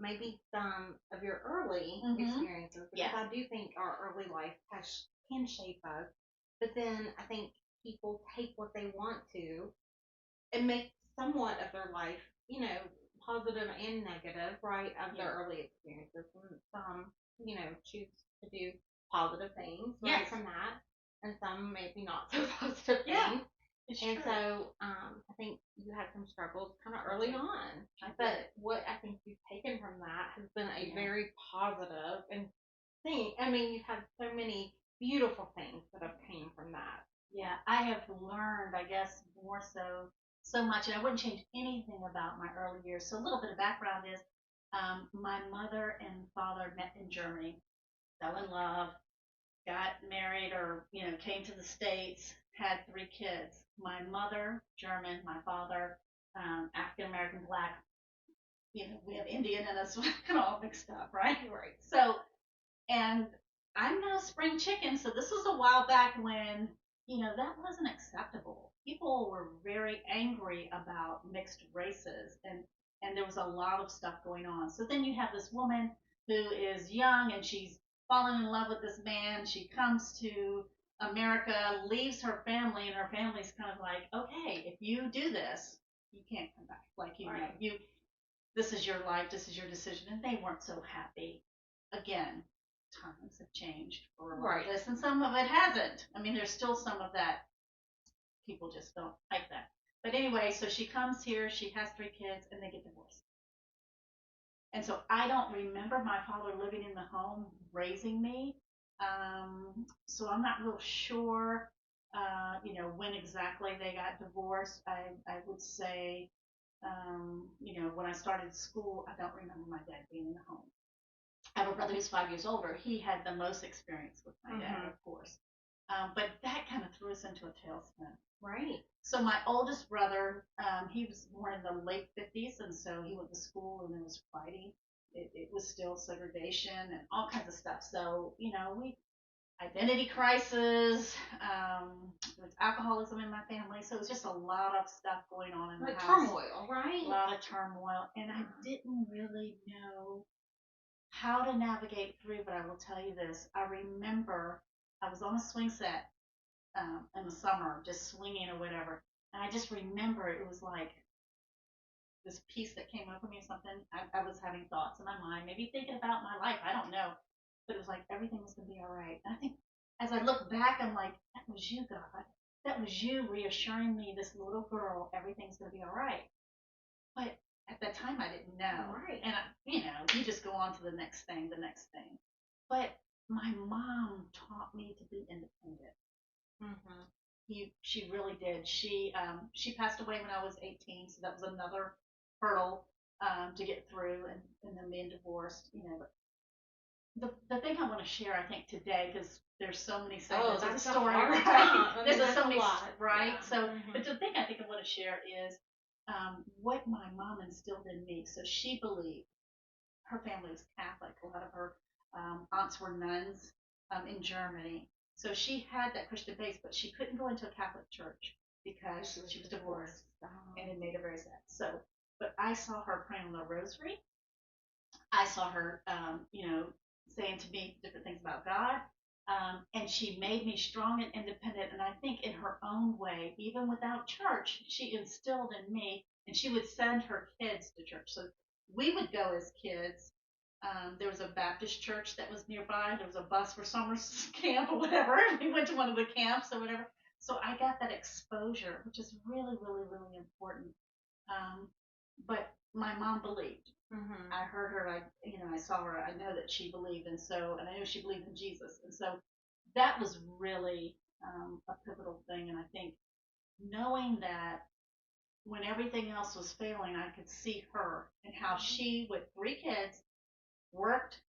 maybe some of your early experiences, because I do think our early life can shape us. But then I think people take what they want to and make somewhat of their life, positive and negative, right, of their early experiences. And some, choose to do positive things, right, from that, and some maybe not so positive things. And true. so I think you had some struggles kind of early on. But what I think you've taken from that has been a very positive and thing. I mean, you've had so many beautiful things that have came from that. Yeah, I have learned, I guess, more so much, and I wouldn't change anything about my early years. So a little bit of background is, my mother and father met in Germany, fell in love, got married, or came to the States, had 3 kids. My mother, German, my father, African American, black. We have Indian in us, kind of all mixed up, right? Right. So, and I'm not a spring chicken, so this was a while back when that wasn't acceptable. People were very angry about mixed races, and there was a lot of stuff going on. So then you have this woman who is young and she's fallen in love with this man. She comes to America, leaves her family, and her family's kind of like, okay, if you do this, you can't come back. Like Right. this is your life, this is your decision, and they weren't so happy. Again, times have changed for a lot of this, and some of it hasn't. I mean, there's still some of that. People just don't like that. But anyway, so she comes here, she has 3 kids, and they get divorced. And so I don't remember my father living in the home raising me. So I'm not real sure, when exactly they got divorced. I would say, when I started school, I don't remember my dad being in the home. I have a brother who's 5 years older. He had the most experience with my dad, of course. But that kind of threw us into a tailspin. Right. So my oldest brother, he was born in the late 50s, and so he went to school and there was fighting. It was still segregation and all kinds of stuff. So, we identity crisis, there was alcoholism in my family. So it was just a lot of stuff going on in the house. Turmoil, right? A lot of turmoil. And I didn't really know how to navigate through, but I will tell you this. I remember I was on a swing set in the summer, just swinging or whatever. And I just remember it was like this piece that came over me or something. I was having thoughts in my mind, maybe thinking about my life. I don't know. But it was like everything was going to be all right. And I think as I look back, I'm like, that was you, God. That was you reassuring me, this little girl, everything's going to be all right. But at that time, I didn't know. Right. And, you just go on to the next thing, the next thing. But my mom taught me to be independent. Mm-hmm. She really did. She passed away when I was 18, so that was another hurdle to get through, and then being divorced. But the thing I want to share, I think, today, because there's so many segments of the story, right? There's so many, right? Yeah. So, but the thing I think I want to share is what my mom instilled in me. So she believed, her family was Catholic. A lot of her aunts were nuns in Germany. So she had that Christian base, but she couldn't go into a Catholic church because she was divorced, and it made her very sad. So, but I saw her praying on the rosary. I saw her, saying to me different things about God. And she made me strong and independent. And I think in her own way, even without church, she instilled in me, and she would send her kids to church. So we would go as kids. There was a Baptist church that was nearby. There was a bus for summer camp or whatever. We went to one of the camps or whatever. So I got that exposure, which is really, really, really important. But my mom believed. Mm-hmm. I heard her. I saw her. I know that she believed, and I know she believed in Jesus, and so that was really a pivotal thing. And I think knowing that when everything else was failing, I could see her and how she, with 3 kids, worked,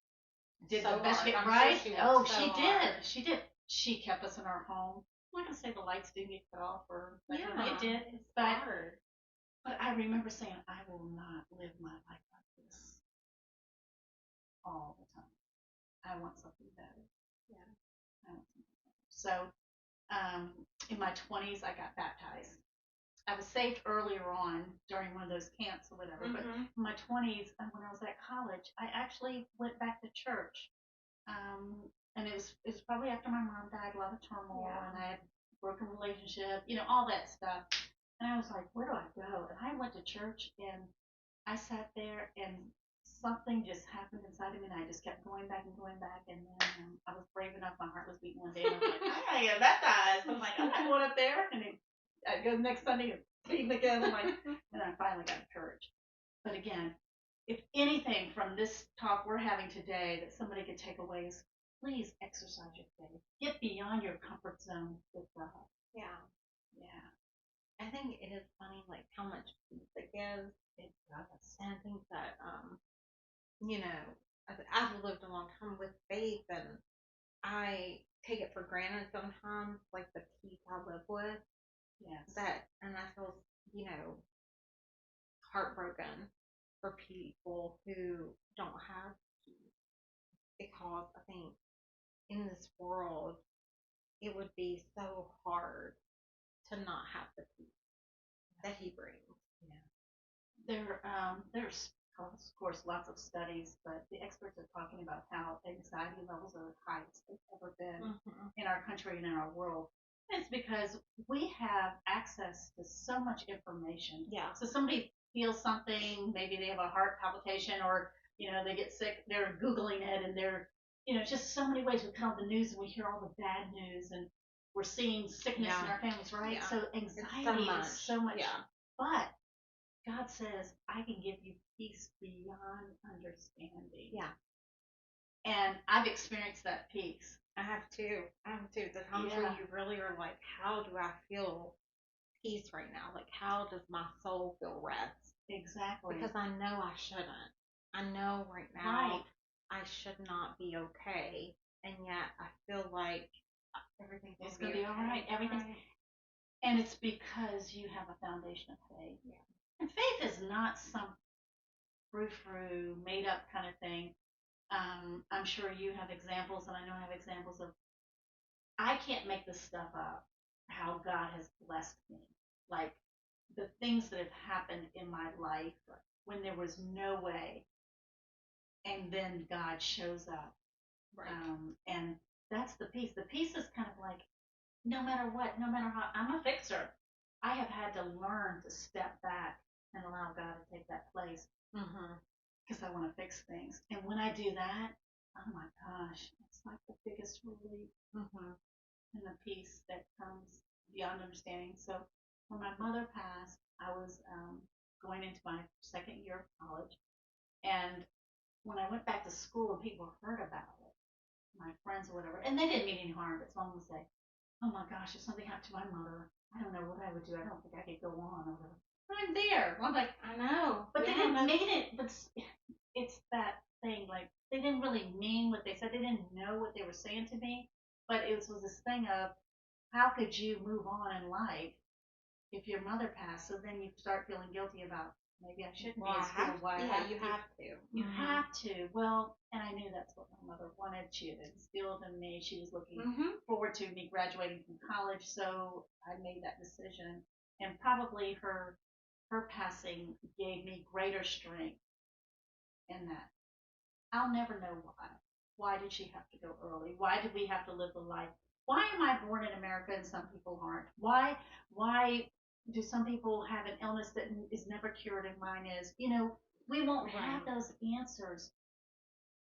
did the best she could. Right? She did. She did. She kept us in our home. I'm not gonna say the lights didn't get cut off, or it did, but I remember saying, I will not live my life like this all the time. I want something better. Yeah. I want something better. So, in my 20s, I got baptized. I was saved earlier on during one of those camps or whatever. But in my 20s, when I was at college, I actually went back to church. And it was probably after my mom died, a lot of turmoil, and I had broken relationship, all that stuff. And I was like, where do I go? And I went to church, and I sat there, and something just happened inside of me, and I just kept going back and going back. And then I was brave enough. My heart was beating one day, and I was like, I gotta get baptized. I'm like, I'm not going up there. And I go the next Sunday and beating again. I'm like, and I finally got courage. But again, if anything from this talk we're having today that somebody could take away is, please exercise your faith. Get beyond your comfort zone with God. Yeah. Yeah. I think it is funny, like, how much peace it gives. It does. And I think that, I've lived a long time with faith, and I take it for granted sometimes, like, the peace I live with. Yes. And I feel, heartbroken for people who don't have peace, because I think in this world it would be so hard to not have the peace that he brings. Yeah. There's of course lots of studies, but the experts are talking about how anxiety levels are the highest they've ever been in our country and in our world. And it's because we have access to so much information. Yeah. So somebody feels something, maybe they have a heart palpitation, or they get sick, they're Googling it, and they're just so many ways we come on the news and we hear all the bad news, and we're seeing sickness in our families, right? Yeah. So anxiety is so much. Yeah. But God says, I can give you peace beyond understanding. Yeah. And I've experienced that peace. I have too. The times where you really are like, how do I feel peace right now? Like, how does my soul feel rest? Exactly. Because I know I shouldn't. I know right now I should not be okay. And yet I feel like everything's going to be all right. Everything's. Right. And it's because you have a foundation of faith. Yeah. And faith is not some frou-frou, made-up kind of thing. I'm sure you have examples, and I know I have examples of, I can't make this stuff up, how God has blessed me. Like, the things that have happened in my life when there was no way, and then God shows up. Right. And that's the peace. The peace is kind of like, no matter what, no matter how, I'm a fixer. I have had to learn to step back and allow God to take that place. Because I want to fix things. And when I do that, oh my gosh, it's like the biggest relief and the peace that comes beyond understanding. So when my mother passed, I was going into my second year of college. And when I went back to school and people heard about it, my friends or whatever, and they didn't mean any harm, but someone would say, oh my gosh, if something happened to my mother, I don't know what I would do. I don't think I could go on or whatever. I'm there. I'm like, I know. But they didn't mean it. But it's that thing, like, they didn't really mean what they said. They didn't know what they were saying to me. But it was this thing of, how could you move on in life if your mother passed? So then you start feeling guilty about, maybe I shouldn't be in school. Why? Yeah, you have to. You have to. Well, and I knew that's what my mother wanted. She had instilled in me. She was looking forward to me graduating from college. So I made that decision. And probably her passing gave me greater strength in that. I'll never know why. Why did she have to go early? Why did we have to live the life? Why am I born in America and some people aren't? Why do some people have an illness that is never cured and mine is? We won't have those answers.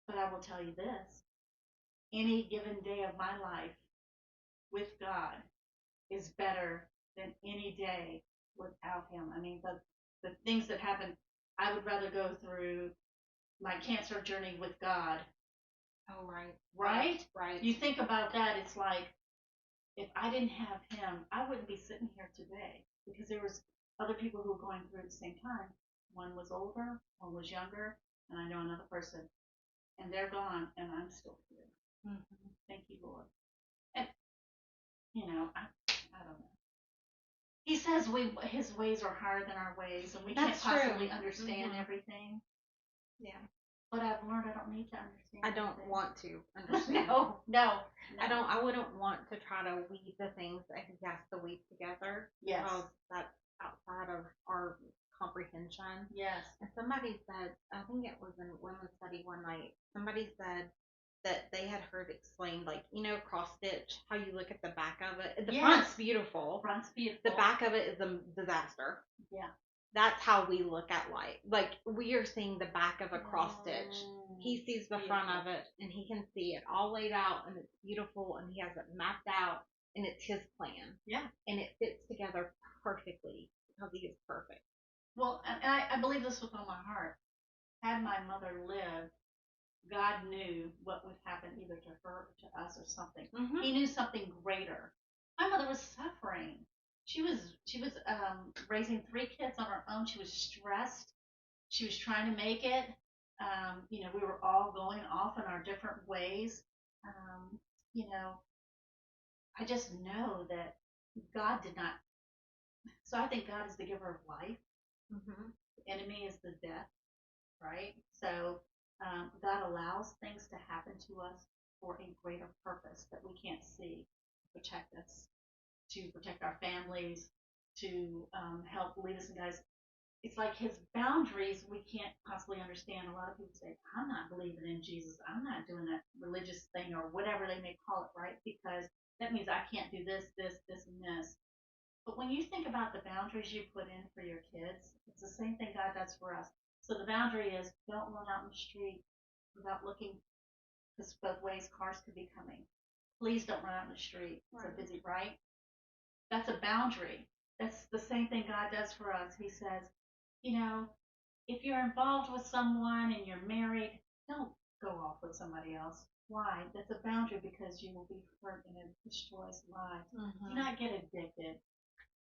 But I will tell you this. Any given day of my life with God is better than any day without him. I mean, the things that happen, I would rather go through my cancer journey with God. Oh, right. Right. You think about that, it's like, if I didn't have him, I wouldn't be sitting here today, because there was other people who were going through at the same time. One was older, one was younger, and I know another person, and they're gone, and I'm still here. Thank you, Lord. And I don't know. He says his ways are higher than our ways, and we can't possibly understand everything. Yeah. But I've learned I don't need to understand. I don't want to understand. No. I wouldn't want to try to weave the things that he has to weave together. Yes. That outside of our comprehension. Yes. And somebody said, I think it was in women's study one night, somebody said that they had heard explained, like, cross stitch, how you look at the back of it. The front's beautiful. Front's beautiful. The back of it is a disaster. Yeah. That's how we look at life. Like, we are seeing the back of a cross stitch. He sees the front of it, and he can see it all laid out, and it's beautiful, and he has it mapped out, and it's his plan. Yeah. And it fits together perfectly because he is perfect. Well, and I believe this with all my heart. Had my mother lived, God knew what would happen either to her or to us or something. Mm-hmm. He knew something greater. My mother was suffering. She was raising 3 kids on her own. She was stressed. She was trying to make it. We were all going off in our different ways. Um, you know, I just know that God did not. So I think God is the giver of life. Mm-hmm. The enemy is the death, right? So God allows things to happen to us for a greater purpose that we can't see, to protect us, to protect our families, to help lead us and guide us. It's like his boundaries we can't possibly understand. A lot of people say, I'm not believing in Jesus. I'm not doing that religious thing or whatever they may call it, right? Because that means I can't do this, this, this, and this. But when you think about the boundaries you put in for your kids, it's the same thing God does for us. So the boundary is don't run out in the street without looking, because both ways cars could be coming. Please don't run out in the street. It's so busy, right? That's a boundary. That's the same thing God does for us. He says, if you're involved with someone and you're married, don't go off with somebody else. Why? That's a boundary because you will be hurt and it destroys lives. Mm-hmm. Do not get addicted.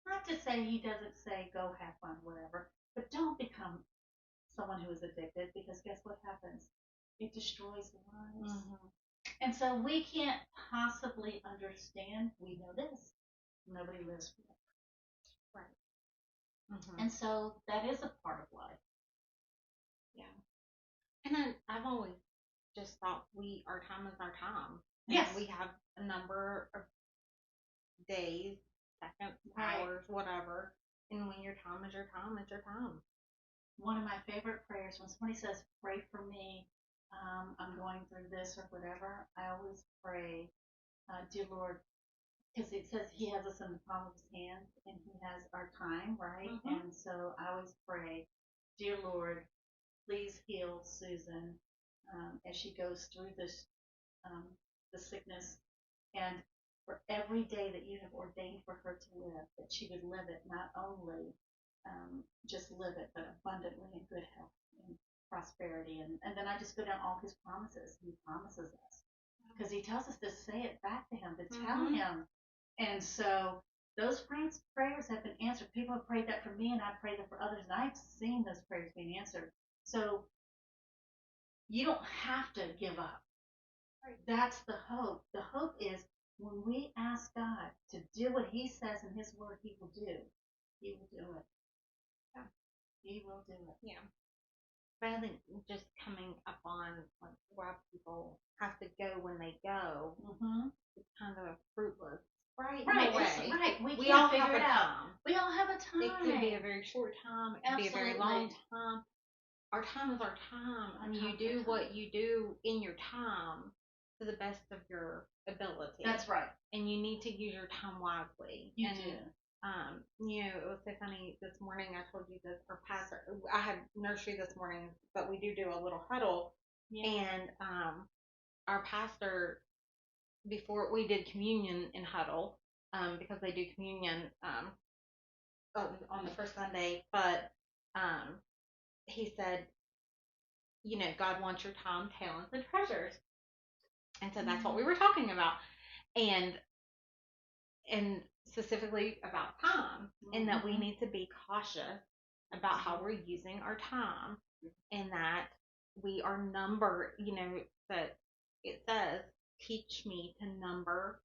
Not to say he doesn't say go have fun, whatever, but don't become someone who is addicted because guess what happens? It destroys lives. Mm-hmm. And so we can't possibly understand. We know this. Nobody lives forever. Right. Mm-hmm. And so that is a part of life. Yeah. And then I've always just thought our time is our time. Yes. We have a number of days, seconds, hours, whatever. And when your time is your time, it's your time. One of my favorite prayers, when somebody says, pray for me, I'm going through this or whatever, I always pray, dear Lord, because it says he has us in the palm of his hand and he has our time, right? Mm-hmm. And so I always pray, dear Lord, please heal Susan as she goes through this, the sickness, and for every day that you have ordained for her to live, that she would live it, not only just live it, but abundantly in good health and prosperity. And then I just go down all his promises. He promises us because he tells us to say it back to him, to tell him. And so those prayers have been answered. People have prayed that for me, and I've prayed that for others, and I've seen those prayers being answered. So you don't have to give up. That's the hope. The hope is when we ask God to do what he says in his word he will do, he will do it. Yeah. He will do it. Yeah. But I think just coming up on like why people have to go when they go, it's kind of fruitless. Right. Right. Right. We all have a time. We all have a time. It could be a very short time. It could be a very long time. Our time is our time. And you do what you do in your time to the best of your ability. That's right. And you need to use your time wisely. You do. It was so funny this morning. I told you this. Our pastor, I had nursery this morning, but we do a little huddle. Yeah. And our pastor, before we did communion in huddle, because they do communion on the first Sunday, but he said, God wants your time, talents, and treasures. And so that's what we were talking about. And specifically about time, and that we need to be cautious about how we're using our time, and that we are numbered, that it says, teach me to number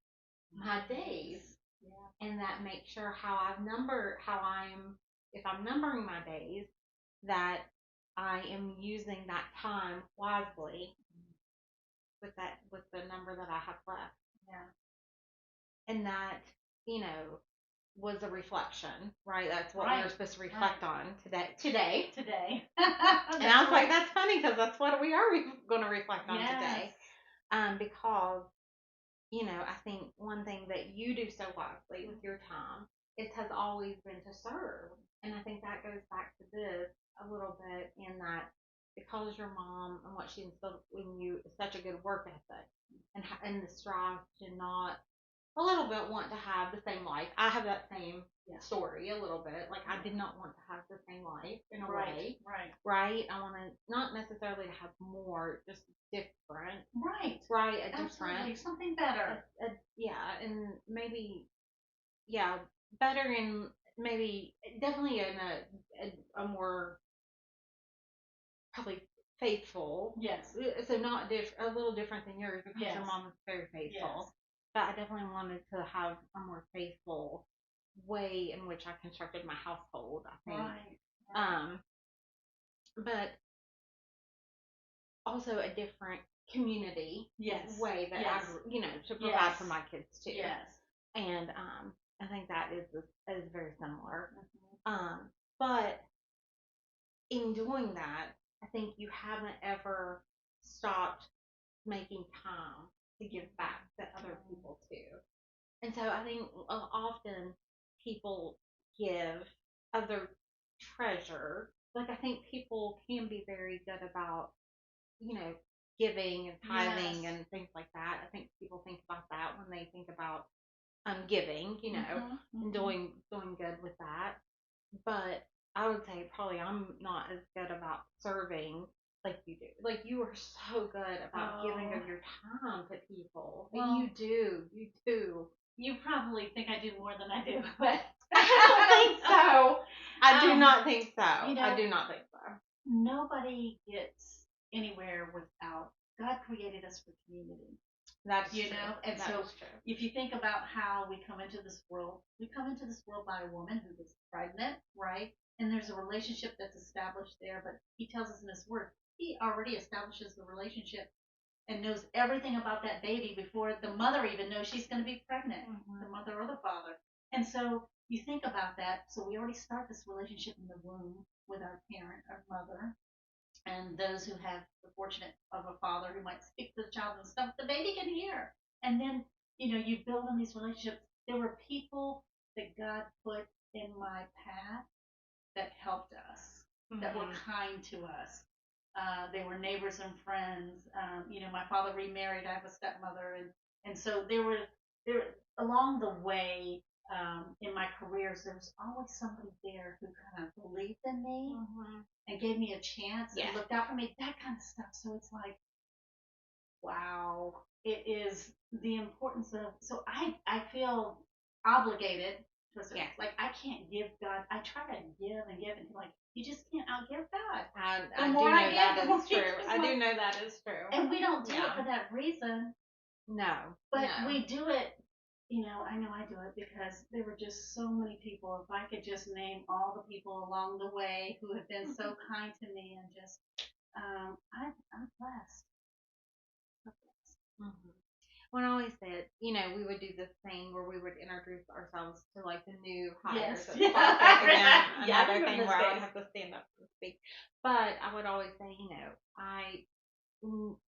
my days. Yeah. And that make sure if I'm numbering my days, that I am using that time wisely with the number that I have left. Yeah. And that, was a reflection, right? That's what we Right. were supposed to reflect on today. Today. And I was like, that's funny because that's what we are going to reflect on Yes. today. Because, I think one thing that you do so wisely with your time, it has always been to serve. And I think that goes back to this a little bit in that because your mom and what she instilled in you is such a good work ethic and the strive to not a little bit want to have the same life. I have that same story a little bit. Like I did not want to have the same life in a way. Right. I want to not necessarily to have more, just different. Right. Right. A Absolutely. different. Something better. Yeah, and maybe better in maybe definitely in a more probably faithful. Yes. So not a little different than yours because your mom was very faithful. Yes. But I definitely wanted to have a more faithful way in which I constructed my household, I think. Right. But also a different community way that I, to provide for my kids too. Yes. And I think that is very similar. But in doing that, I think you haven't ever stopped making time to give back to other people too. And so I think often people give other treasure. Like I think people can be very good about, giving and tithing and things like that. I think people think about that when they think about giving, and doing good with that. But I would say probably I'm not as good about serving like you do. Like you are so good about giving of your time to people. Well, and you do. You probably think I do more than I do, but I don't think so. I do not think so. I do not think so. Nobody gets anywhere without God created us for community. That's true. And that so is true. If you think about how we come into this world, we come into this world by a woman who was pregnant, right? And there's a relationship that's established there, but he tells us in his word, he already establishes the relationship and knows everything about that baby before the mother even knows she's going to be pregnant, the mother or the father. And so you think about that. So we already start this relationship in the womb with our parent, our mother, and those who have the fortunate of a father who might speak to the child and stuff the baby can hear. And then, you build on these relationships. There were people that God put in my path that helped us, that were kind to us. They were neighbors and friends. My father remarried. I have a stepmother, and so there along the way in my careers, there was always somebody there who kind of believed in me and gave me a chance and looked out for me. That kind of stuff. So it's like, wow, it is the importance of. So I feel obligated to a certain. Like I can't give God. I try to give and give, and like you just can't outgive God. I do know that is true. I do know that is true. And we don't do it for that reason. No. But we do it. I know I do it because there were just so many people. If I could just name all the people along the way who have been so kind to me and just, I'm blessed. When I always said, we would do this thing where we would introduce ourselves to like the new hires. Another thing where I would have to stand up and speak. But I would always say, I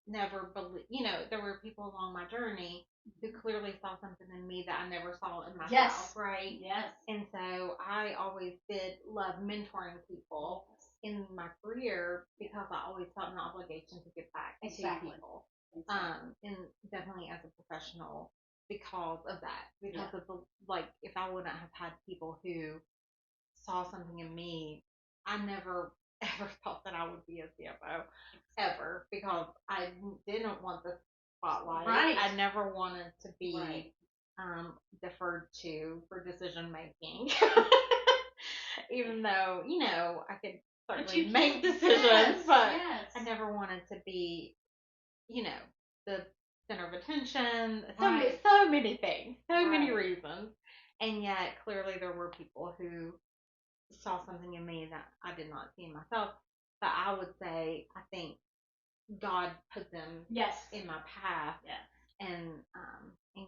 never believe, there were people along my journey who clearly saw something in me that I never saw in myself, right? Yes. And so I always did love mentoring people in my career because I always felt an obligation to give back to people. And definitely as a professional because of that. Because of the if I wouldn't have had people who saw something in me, I never ever thought that I would be a CFO ever because I didn't want the spotlight. Right. I never wanted to be deferred to for decision making. Even though, I could certainly make decisions, but I never wanted to be, the center of attention. So many things, so many reasons. And yet clearly there were people who saw something in me that I did not see in myself. But I would say I think God put them in my path and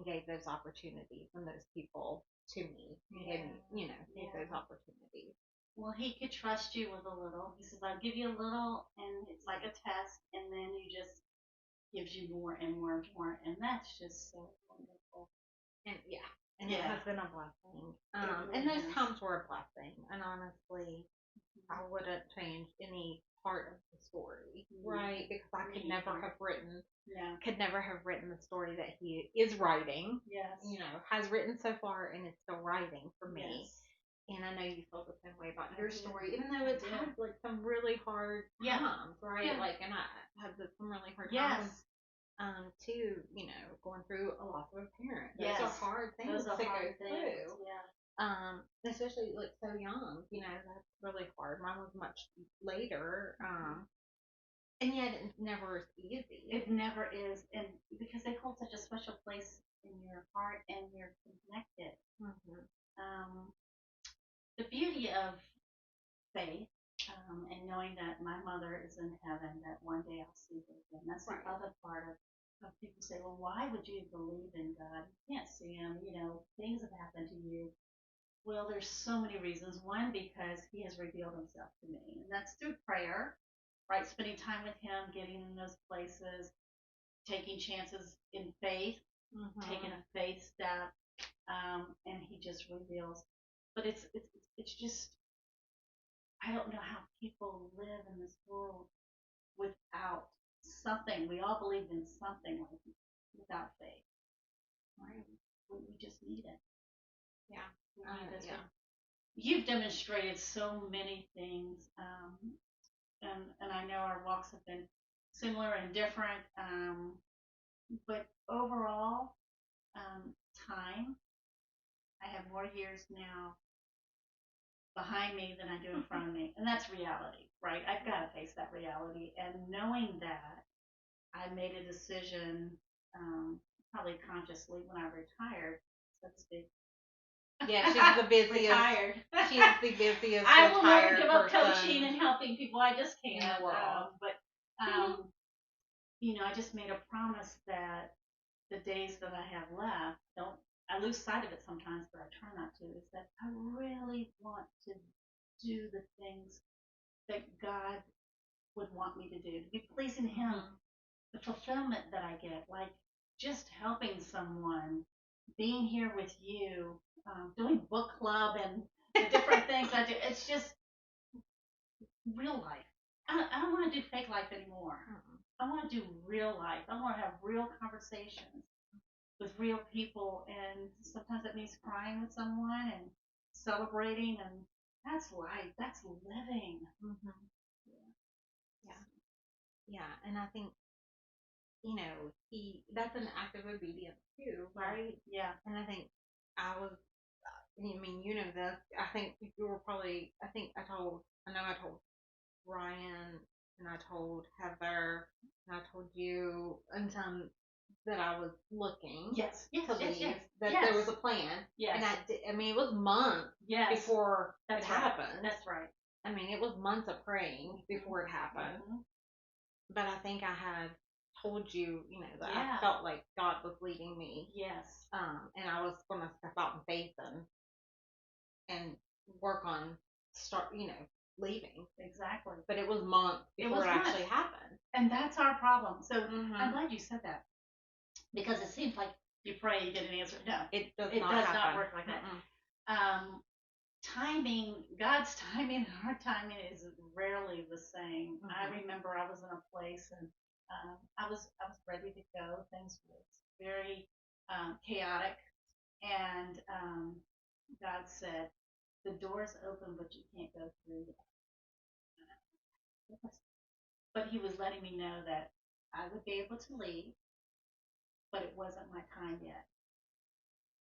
gave those opportunities and those people to me and gave me, gave those opportunities. Well, he could trust you with a little. He says, I'll give you a little, and it's like a test, and then you just gives you more and more and more, and that's just so wonderful. And it has been a blessing. And those times were a blessing. And honestly, I wouldn't change any part of the story, right? Because I could never have written the story that he is writing. Yes. Has written so far and is still writing for me. Yes. And I know you feel the same way about your story, even though it's had like some really hard times, right? Yeah. Like, and I had some really hard times. Too, going through a loss of a parent. Those are hard things to go through. Yeah. Especially like so young, that's really hard. Mine was much later. And yet it never is easy. It never is. And because they hold such a special place in your heart and you're connected. Mm-hmm. The beauty of faith, and knowing that my mother is in heaven, that one day I'll see her again. That's the other part of people say, well, why would you believe in God? You can't see him. Things have happened to you. Well, there's so many reasons. One, because he has revealed himself to me, and that's through prayer, right? Spending time with him, getting in those places, taking chances in faith, taking a faith step, and he just reveals. But it's just, I don't know how people live in this world without something. We all believe in something like without faith. Right? We just need it. Yeah. You've demonstrated so many things, and I know our walks have been similar and different, but overall, time. I have more years now behind me than I do in front of me, and that's reality, right? I've got to face that reality, and knowing that, I made a decision, probably consciously when I retired, so to speak. Yeah, she's the busiest. Retired. She's the busiest. I will never give up coaching and helping people. I just can't. I just made a promise that the days that I have left, I lose sight of it sometimes, but I try not to. Is that I really want to do the things that God would want me to do, to be pleasing Him. The fulfillment that I get, like just helping someone, being here with you, doing book club and the different things I do. It's just real life. I don't want to do fake life anymore. I want to do real life. I want to have real conversations with real people, and sometimes it means crying with someone and celebrating, and that's life. That's living. Yeah, and I think that's an act of obedience too, right? Yeah. And I think I was. I mean, this. I think you were probably. I know I told Ryan, and I told Heather, and I told you, and some that I was looking. Yes. To leave. That there was a plan. Yes. And it was months. Yes. Before it happened. That's right. I mean, it was months of praying before it happened. But I think I had told you, that I felt like God was leading me. Yes. And I was going to step out in faith and work on leaving. Exactly. But it was months before it actually happened. And that's our problem. So I'm glad you said that, because it seems like you pray, you get an answer. No, it does not work like that. Timing, God's timing and our timing is rarely the same. I remember I was in a place, and I was ready to go. Things were very chaotic, and God said, "The door's open, but you can't go through yet." But He was letting me know that I would be able to leave, but it wasn't my time yet.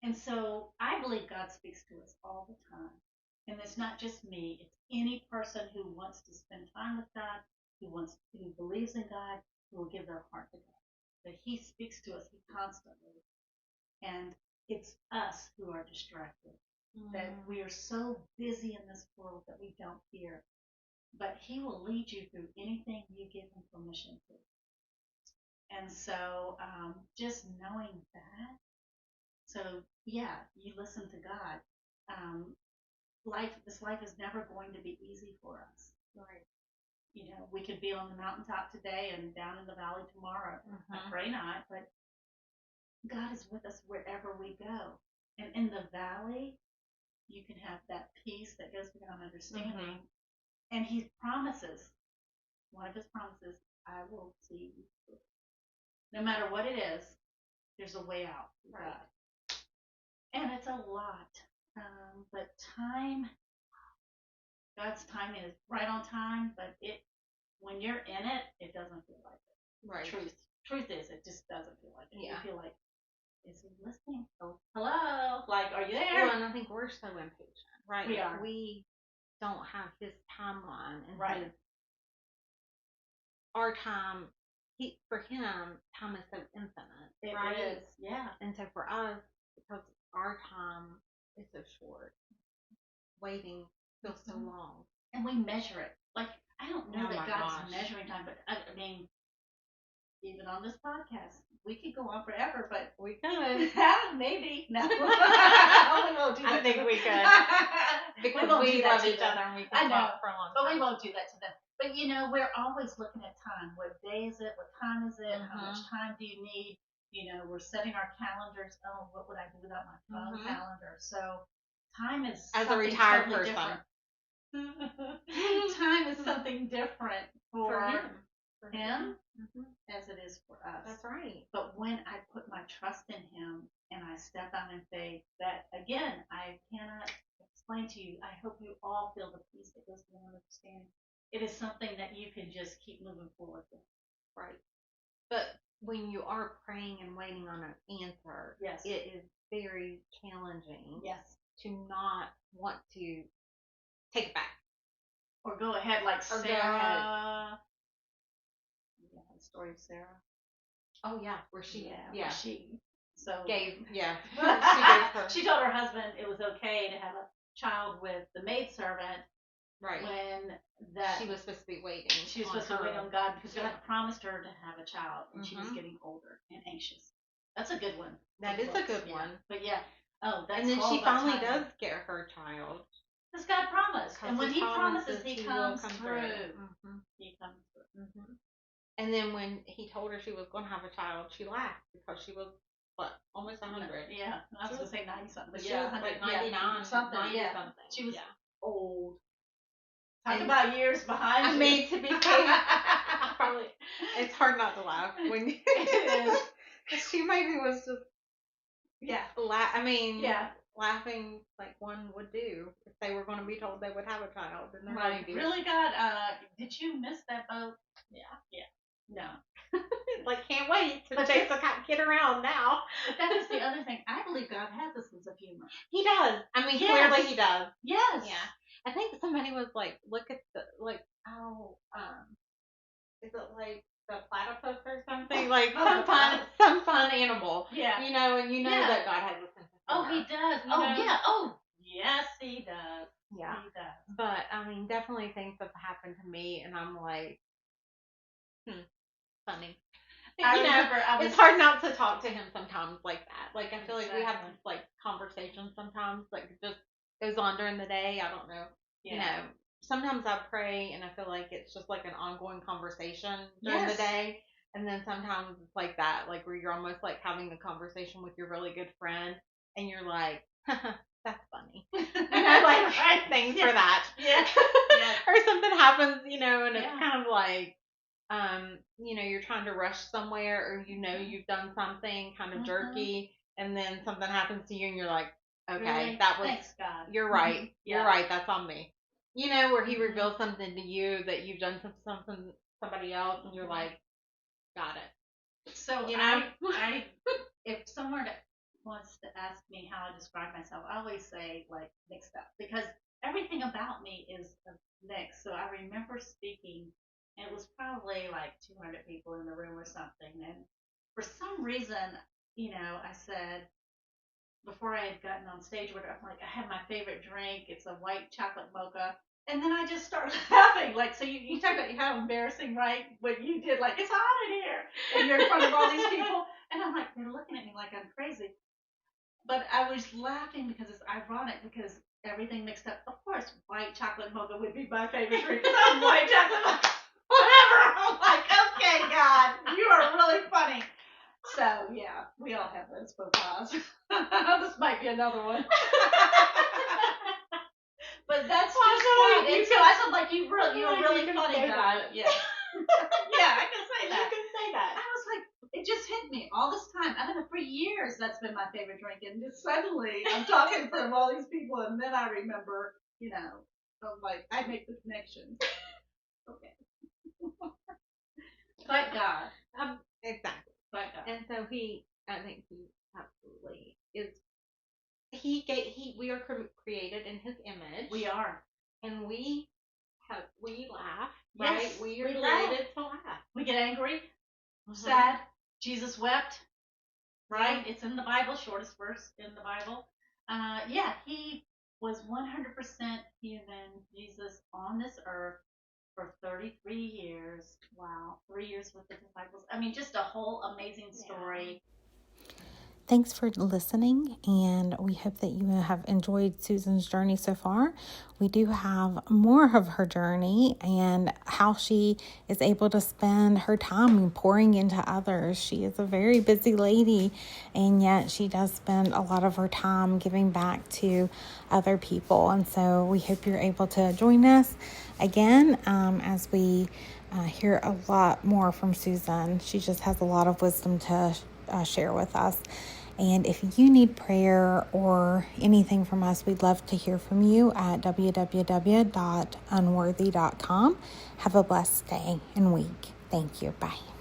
And so I believe God speaks to us all the time. And it's not just me, it's any person who wants to spend time with God, who believes in God, who will give their heart to God. That He speaks to us constantly. And it's us who are distracted. That we are so busy in this world that we don't hear. But He will lead you through anything you give Him permission to. And so just knowing that, So yeah, you listen to God. This life is never going to be easy for us. Right. We could be on the mountaintop today and down in the valley tomorrow. I pray not, but God is with us wherever we go. And in the valley, you can have that peace that goes beyond understanding. And He promises, one of His promises, I will see you through. No matter what it is, there's a way out for God. And it's a lot. But God's timing is right on time, but when you're in it, it doesn't feel like it. Right. Truth is, it just doesn't feel like it. Yeah. You feel like, is He listening? Oh, hello? Like, are you there? Well, and I think we're so impatient, right? We are. We don't have His timeline and right. Our time. For Him, time is so infinite. It right? is, yeah. And so for us, because our time is so short, waiting feels so long. And we measure it. Like, I don't know that God's measuring time, but I mean, even on this podcast, we could go on forever, but we could. Maybe. No. We won't do that. I think we could. Because we love each other and we can talk for a long time. But we won't do that to them. But we're always looking at time. What day is it? What time is it? How much time do you need? We're setting our calendars. Oh, what would I do without my phone calendar? So time is as a retired person. Time is something different for him as it is for us. That's right. But when I put my trust in Him and I step out in faith, that again, I cannot explain to you. I hope you all feel the peace that goes beyond understanding. It is something that you can just keep moving forward with. Right. But when you are praying and waiting on an answer, yes, it is very challenging. Yes. To not want to take it back. Or go ahead like or Sarah. Yeah, the story of Sarah. Oh yeah, where she gave she told her husband it was okay to have a child with the maidservant. Right. When she was supposed to be waiting. She was supposed to wait on God because God promised her to have a child, and she was getting older and anxious. That's a good one. That is a good one. But yeah. Oh, that's and then she finally does get her child. Because God promised. And when He promises, He comes through. He comes through. And then when He told her she was going to have a child, she laughed because she was, almost 100. Yeah. I was going to say 90 something. But she was like 99 something. 90 something. She was old. Talk about years behind you. I mean, to be fair, probably, it's hard not to laugh when you, it is. She maybe was just, laughing like one would do if they were going to be told they would have a child. And right. Really, God, did you miss that boat? Yeah. No. Like, can't wait to chase the kid around now. But that is the other thing. I believe God has a sense of humor. He does. I mean, clearly He does. Yes. Yeah. I think somebody was like, look at is it like the platypus or something? Like some fun animal. Yeah. And that God has a sense of humor. Oh, He does. Yeah. Oh, yes, He does. Yeah. He does. But, I mean, definitely things have happened to me, and I'm like, funny. It's hard not to talk to Him sometimes like that. Like, I feel like we have this, like, conversation sometimes, like, it just goes on during the day. I don't know. Yeah. Sometimes I pray, and I feel like it's just, like, an ongoing conversation during the day. And then sometimes it's like that, like, where you're almost, like, having a conversation with your really good friend, and you're like, that's funny. Thanks for that. Yeah. Or something happens, and it's kind of like, you're trying to rush somewhere, or you've done something kind of jerky, and then something happens to you, and you're like, okay, really? that was. Thanks, God. You're right. You're right. That's on me. Where He reveals something to you that you've done something somebody else, and you're like, got it. So I if someone wants to ask me how I describe myself, I always say like mixed up, because everything about me is a mix. So I remember speaking, and it was probably like 200 people in the room or something, and for some reason, I said, before I had gotten on stage, I'm like, I have my favorite drink. It's a white chocolate mocha. And then I just started laughing. Like, so you talk about how embarrassing, right? What you did, like, it's hot in here. And you're in front of all these people. And I'm like, they're looking at me like I'm crazy. But I was laughing because it's ironic because everything mixed up. Of course, white chocolate mocha would be my favorite drink because I'm white chocolate mocha. Whatever. I'm like, okay, God, you are really funny. So yeah, we all have those faux pas. This might be another one. But that's just fun. And so I said, like, you're really funny, God. Yeah. Yeah, I can say that. You can say that. I was like, it just hit me all this time. I don't know, for years that's been my favorite drink, and just suddenly I'm talking in front of all these people, and then I remember, I'm like, I make the connection. Okay. But God. Exactly. But God. And so I think he absolutely is. We are created in his image. We are. And we laugh, yes, right? We are created to laugh. We get angry, sad. Jesus wept, right? Yeah. It's in the Bible, shortest verse in the Bible. Yeah, he was 100% human, Jesus, on this earth for 33 years. Wow, 3 years with the disciples. I mean, just a whole amazing story. Yeah. Thanks for listening, and we hope that you have enjoyed Susan's journey so far. We do have more of her journey and how she is able to spend her time pouring into others. She is a very busy lady, and yet she does spend a lot of her time giving back to other people. And so we hope you're able to join us again as we hear a lot more from Susan. She just has a lot of wisdom to share with us. And if you need prayer or anything from us, we'd love to hear from you at www.I.Am.Unworthy.com. Have a blessed day and week. Thank you. Bye.